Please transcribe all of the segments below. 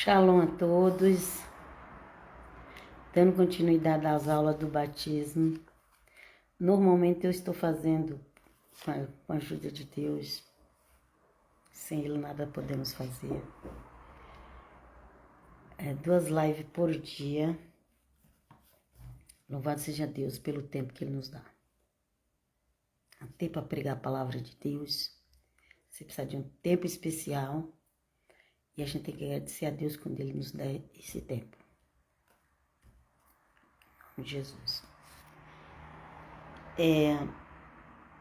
Shalom a todos, dando continuidade às aulas do batismo. Normalmente eu estou fazendo com a ajuda de Deus, sem Ele nada podemos fazer. 2 lives por dia. Louvado seja Deus pelo tempo que Ele nos dá. Até para pregar a palavra de Deus, você precisa de um tempo especial. E a gente tem que agradecer a Deus quando Ele nos dá esse tempo. Em nome de Jesus.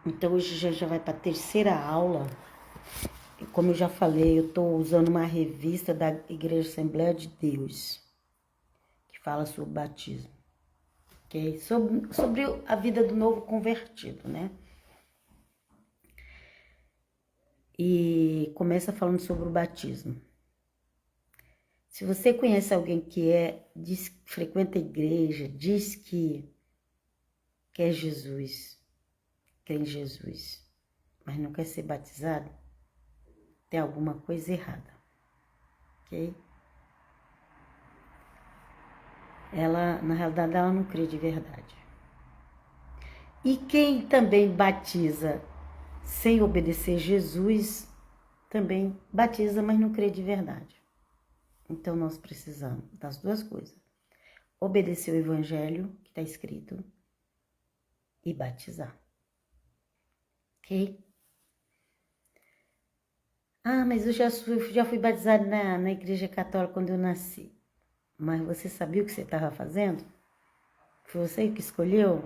Então hoje já vai para a terceira aula. Como eu já falei, eu estou usando uma revista da Igreja Assembleia de Deus, que fala sobre o batismo. Okay? Sobre a vida do novo convertido, né? E começa falando sobre o batismo. Se você conhece alguém que frequenta a igreja, diz que quer Jesus, crê em Jesus, mas não quer ser batizado, tem alguma coisa errada, ok? Na realidade, ela não crê de verdade. E quem também batiza sem obedecer Jesus, também batiza, mas não crê de verdade. Então, nós precisamos das duas coisas. Obedecer o evangelho que está escrito e batizar. Ok? Mas eu já fui batizado na igreja católica quando eu nasci. Mas você sabia o que você estava fazendo? Foi você que escolheu?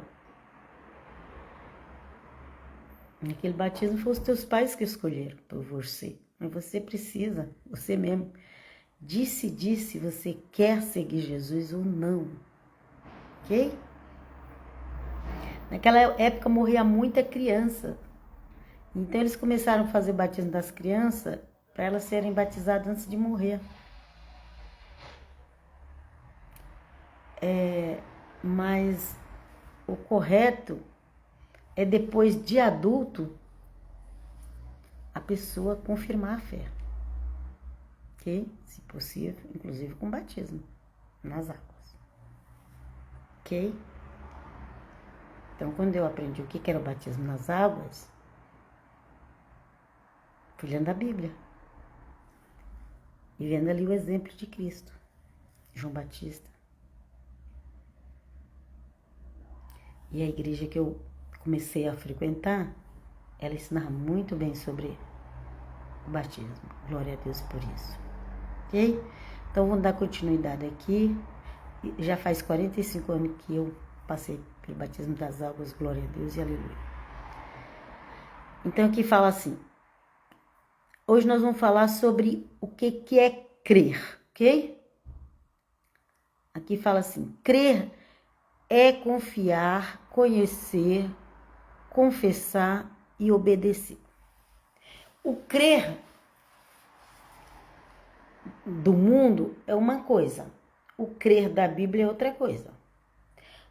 Aquele batismo foi os teus pais que escolheram por você. Mas você precisa, você mesmo, decidir se você quer seguir Jesus ou não. Ok? Naquela época morria muita criança. Então eles começaram a fazer o batismo das crianças para elas serem batizadas antes de morrer. Mas o correto é depois de adulto a pessoa confirmar a fé. Ok? Se possível, inclusive com batismo nas águas. Ok? Então, quando eu aprendi o que era o batismo nas águas, fui lendo a Bíblia. E vendo ali o exemplo de Cristo, João Batista. E a igreja que eu comecei a frequentar, ela ensinava muito bem sobre o batismo. Glória a Deus por isso. Ok? Então, vamos dar continuidade aqui. Já faz 45 anos que eu passei pelo batismo das águas. Glória a Deus e aleluia. Então, aqui fala assim. Hoje nós vamos falar sobre o que é crer, ok? Aqui fala assim, crer é confiar, conhecer, confessar e obedecer. O crer do mundo é uma coisa, o crer da Bíblia é outra coisa.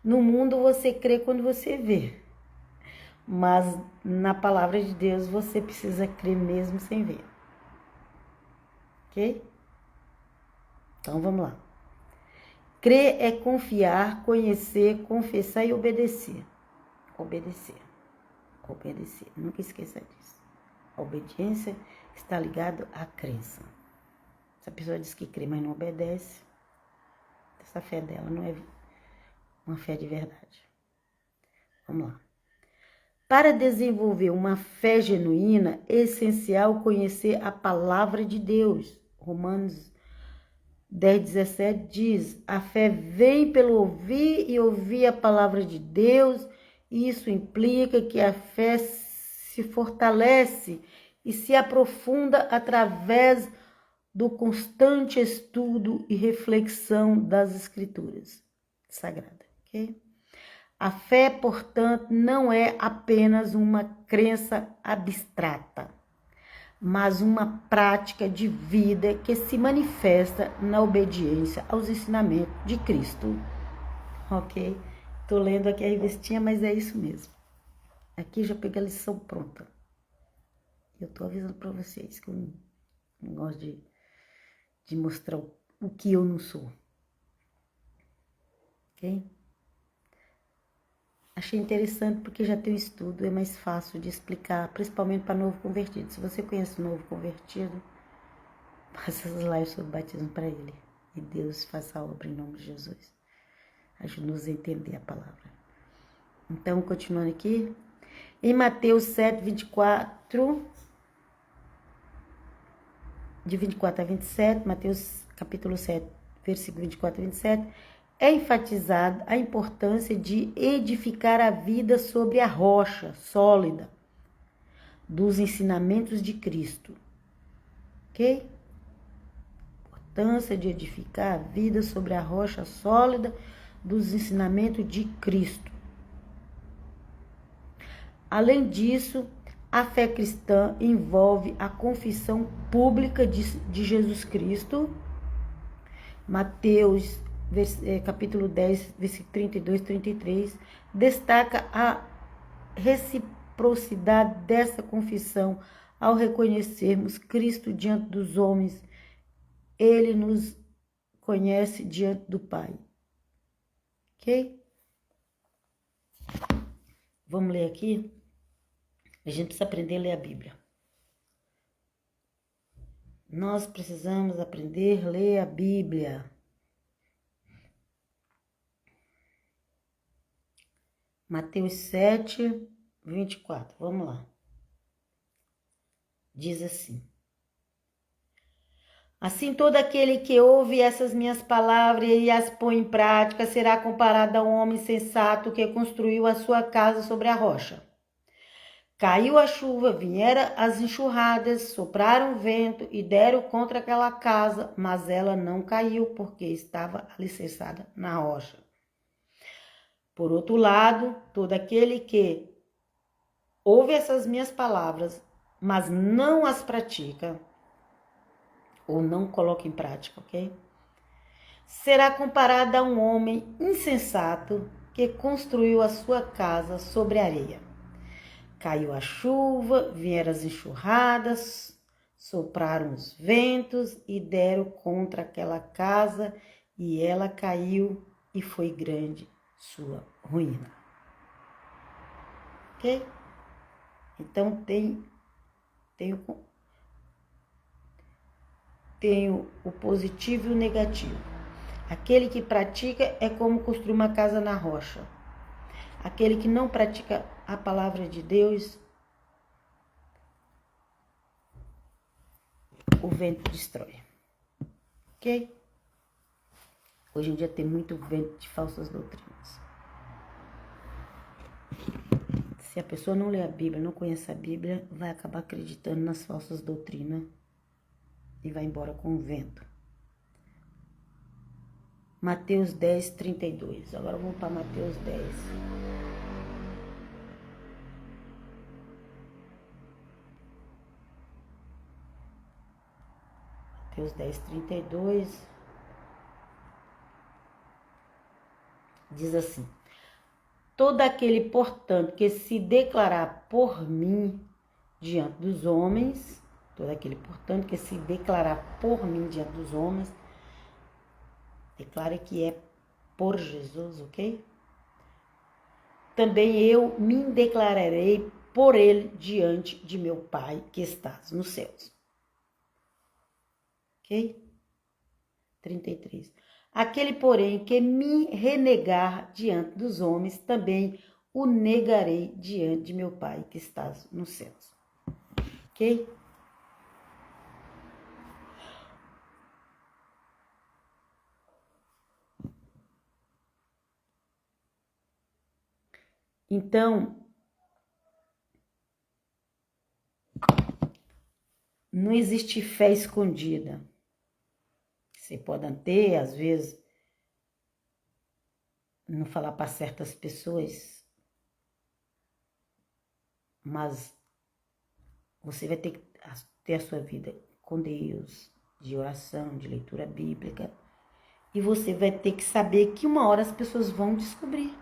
No mundo você crê quando você vê, mas na palavra de Deus você precisa crer mesmo sem ver. Ok? Então vamos lá. Crer é confiar, conhecer, confessar e obedecer. Obedecer. Nunca esqueça disso. A obediência está ligada à crença. Se a pessoa diz que crê, mas não obedece, essa fé dela não é uma fé de verdade. Vamos lá. Para desenvolver uma fé genuína, é essencial conhecer a palavra de Deus. Romanos 10:17 diz, a fé vem pelo ouvir e ouvir a palavra de Deus. Isso implica que a fé se fortalece e se aprofunda através do constante estudo e reflexão das Escrituras Sagradas. Okay? A fé, portanto, não é apenas uma crença abstrata, mas uma prática de vida que se manifesta na obediência aos ensinamentos de Cristo. Ok? Tô lendo aqui a revistinha, mas é isso mesmo. Aqui já peguei a lição pronta. Eu tô avisando para vocês que eu não gosto de mostrar o que eu não sou. Ok? Achei interessante porque já tem um estudo, é mais fácil de explicar, principalmente para novo convertido. Se você conhece novo convertido, faça as lives sobre batismo para ele. E Deus faça a obra em nome de Jesus. Ajude-nos a entender a palavra. Então, continuando aqui. Em Mateus 7, 24, de 24 a 27, Mateus capítulo 7, versículo 24 a 27, é enfatizada a importância de edificar a vida sobre a rocha sólida dos ensinamentos de Cristo. Ok? Importância de edificar a vida sobre a rocha sólida dos ensinamentos de Cristo. Além disso, a fé cristã envolve a confissão pública de Jesus Cristo. Mateus, capítulo 10, versículo 32 e 33, destaca a reciprocidade dessa confissão ao reconhecermos Cristo diante dos homens. Ele nos conhece diante do Pai. Ok? Vamos ler aqui? A gente precisa aprender a ler a Bíblia. Nós precisamos aprender a ler a Bíblia. Mateus 7, 24. Vamos lá. Diz assim: assim todo aquele que ouve essas minhas palavras e as põe em prática será comparado a um homem sensato que construiu a sua casa sobre a rocha. Caiu a chuva, vieram as enxurradas, sopraram o vento e deram contra aquela casa, mas ela não caiu porque estava alicerçada na rocha. Por outro lado, todo aquele que ouve essas minhas palavras, mas não as pratica, ou não coloca em prática, ok? Será comparado a um homem insensato que construiu a sua casa sobre areia. Caiu a chuva, vieram as enxurradas, sopraram os ventos e deram contra aquela casa, e ela caiu e foi grande sua ruína. Ok? Então tem o positivo e o negativo. Aquele que pratica é como construir uma casa na rocha. Aquele que não pratica a palavra de Deus, o vento destrói. Ok? Hoje em dia tem muito vento de falsas doutrinas. Se a pessoa não lê a Bíblia, não conhece a Bíblia, vai acabar acreditando nas falsas doutrinas e vai embora com o vento. Mateus 10, 32. Agora vamos para Mateus 10. Mateus 10, 32. Diz assim: todo aquele, portanto, que se declarar por mim diante dos homens, todo aquele, portanto, que se declarar por mim diante dos homens, declare que é por Jesus, ok? Também eu me declararei por ele diante de meu Pai que estás nos céus. Ok? 33. Aquele, porém, que me renegar diante dos homens, também o negarei diante de meu Pai que estás nos céus. Ok? Então, não existe fé escondida. Você pode ter, às vezes, não falar para certas pessoas, mas você vai ter que ter a sua vida com Deus, de oração, de leitura bíblica, e você vai ter que saber que uma hora as pessoas vão descobrir.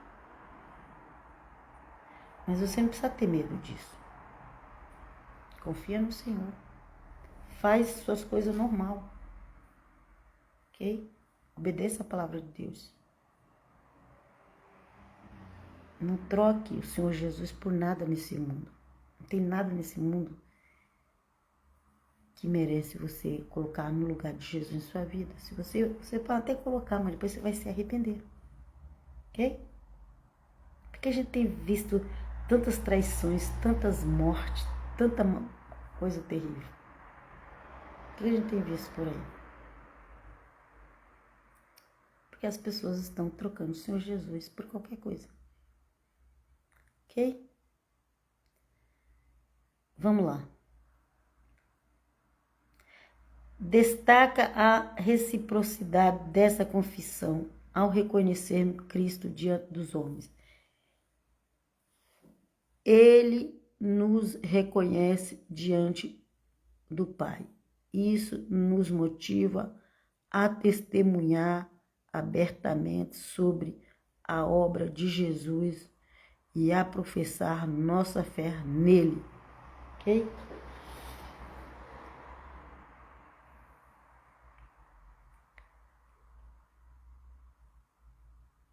Mas você não precisa ter medo disso. Confia no Senhor. Faz suas coisas normal. ok? Obedeça a palavra de Deus. Não troque o Senhor Jesus por nada nesse mundo. Não tem nada nesse mundo que merece você colocar no lugar de Jesus em sua vida. Se você pode até colocar, mas depois você vai se arrepender. Ok? Porque a gente tem visto tantas traições, tantas mortes, tanta coisa terrível. O que a gente tem visto por aí? Porque as pessoas estão trocando o Senhor Jesus por qualquer coisa. Ok? Vamos lá. Destaca a reciprocidade dessa confissão ao reconhecer Cristo diante dos homens. Ele nos reconhece diante do Pai. Isso nos motiva a testemunhar abertamente sobre a obra de Jesus e a professar nossa fé nele. Ok?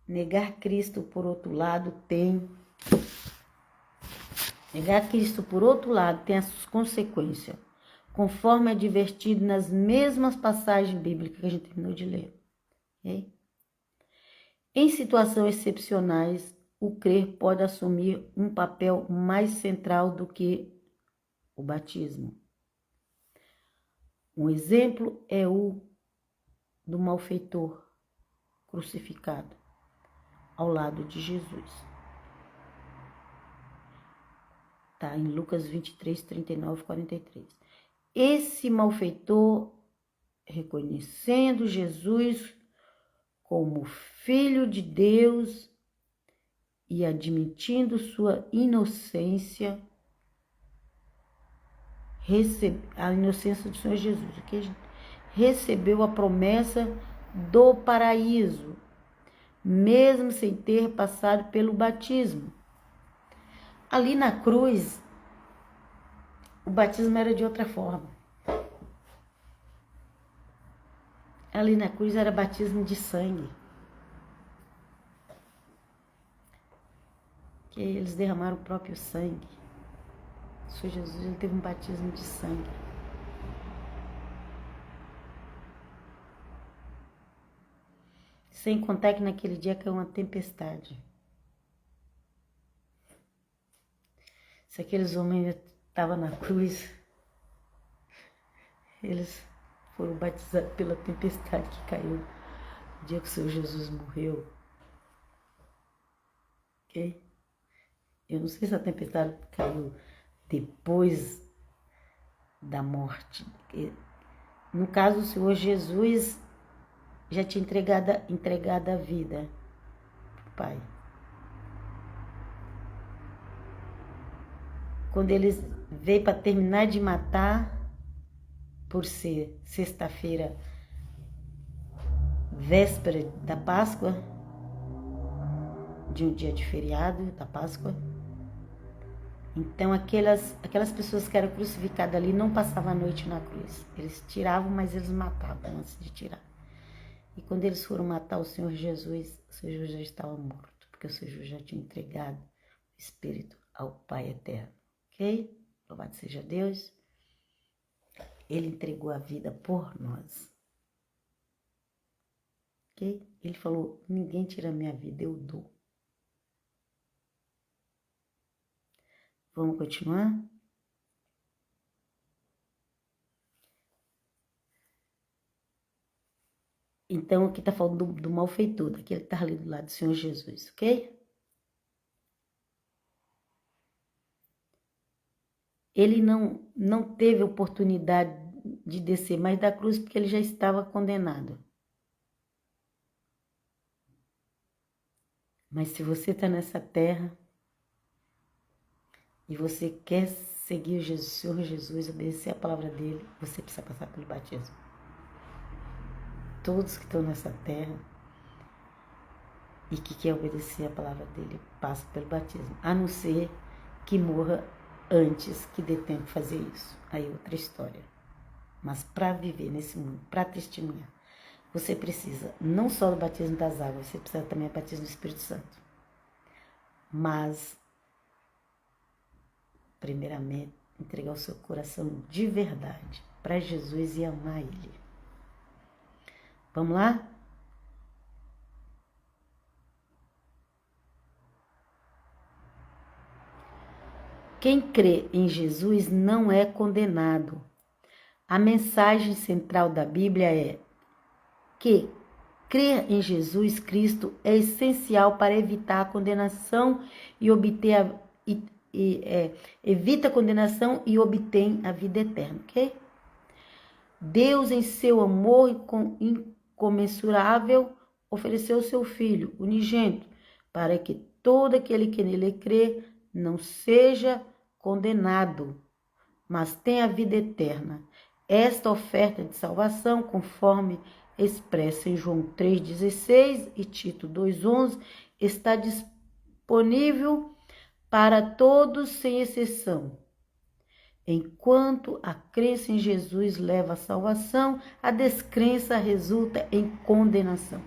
Negar Cristo, por outro lado, tem as suas consequências, conforme advertido nas mesmas passagens bíblicas que a gente terminou de ler. Okay? Em situações excepcionais, o crer pode assumir um papel mais central do que o batismo. Um exemplo é o do malfeitor crucificado ao lado de Jesus. Está em Lucas 23, 39, 43. Esse malfeitor, reconhecendo Jesus como Filho de Deus e admitindo sua inocência, a inocência do Senhor Jesus, okay, gente? Recebeu a promessa do paraíso, mesmo sem ter passado pelo batismo. Ali na cruz, o batismo era de outra forma. Ali na cruz era batismo de sangue. Que eles derramaram o próprio sangue. O Senhor Jesus, ele teve um batismo de sangue. Sem contar que naquele dia caiu uma tempestade. Se aqueles homens estavam na cruz, eles foram batizados pela tempestade que caiu no dia que o Senhor Jesus morreu. Ok? Eu não sei se a tempestade caiu depois da morte. No caso, o Senhor Jesus já tinha entregado a vida para o Pai. Quando eles veio para terminar de matar, por ser sexta-feira, véspera da Páscoa, de um dia de feriado da Páscoa, então aquelas pessoas que eram crucificadas ali não passavam a noite na cruz. Eles tiravam, mas eles matavam antes de tirar. E quando eles foram matar o Senhor Jesus já estava morto, porque o Senhor Jesus já tinha entregado o Espírito ao Pai eterno. Ok? Louvado seja Deus. Ele entregou a vida por nós. Ok? Ele falou, ninguém tira a minha vida, eu dou. Vamos continuar? Então, aqui está falando do malfeitor, daquele que está ali do lado do Senhor Jesus, ok? Ele não teve oportunidade de descer mais da cruz porque ele já estava condenado. Mas se você está nessa terra e você quer seguir o Senhor Jesus, obedecer a palavra dele, você precisa passar pelo batismo. Todos que estão nessa terra e que quer obedecer a palavra dele, passam pelo batismo. A não ser que morra antes que dê tempo de fazer isso. Aí outra história. Mas para viver nesse mundo, para testemunhar, você precisa não só do batismo das águas, você precisa também do batismo do Espírito Santo. Mas, primeiramente, entregar o seu coração de verdade para Jesus e amar Ele. Vamos lá? Quem crê em Jesus não é condenado. A mensagem central da Bíblia é que crer em Jesus Cristo é essencial para evitar a condenação e obter evita a condenação e obtém a vida eterna, ok? Deus, em seu amor incomensurável, ofereceu seu Filho unigênito para que todo aquele que nele crê não seja condenado, mas tenha a vida eterna. Esta oferta de salvação, conforme expressa em João 3,16 e Tito 2,11, está disponível para todos sem exceção. Enquanto a crença em Jesus leva à salvação, a descrença resulta em condenação.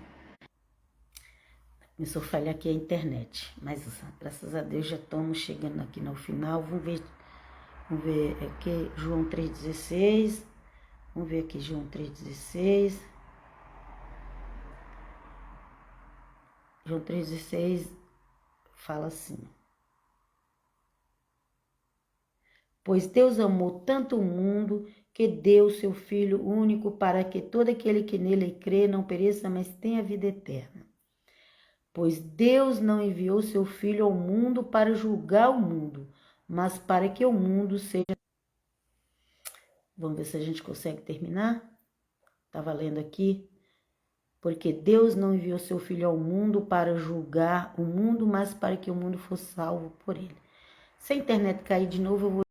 Começou a falhar aqui a internet, mas graças a Deus já estamos chegando aqui no final. Vamos ver aqui João 3,16. Vamos ver aqui João 3,16. João 3,16 fala assim: pois Deus amou tanto o mundo que deu seu Filho único para que todo aquele que nele crê não pereça, mas tenha vida eterna. Pois Deus não enviou seu Filho ao mundo para julgar o mundo, mas para que o mundo seja... Vamos ver se a gente consegue terminar? Estava lendo aqui. Porque Deus não enviou seu Filho ao mundo para julgar o mundo, mas para que o mundo fosse salvo por ele. Se a internet cair de novo, eu vou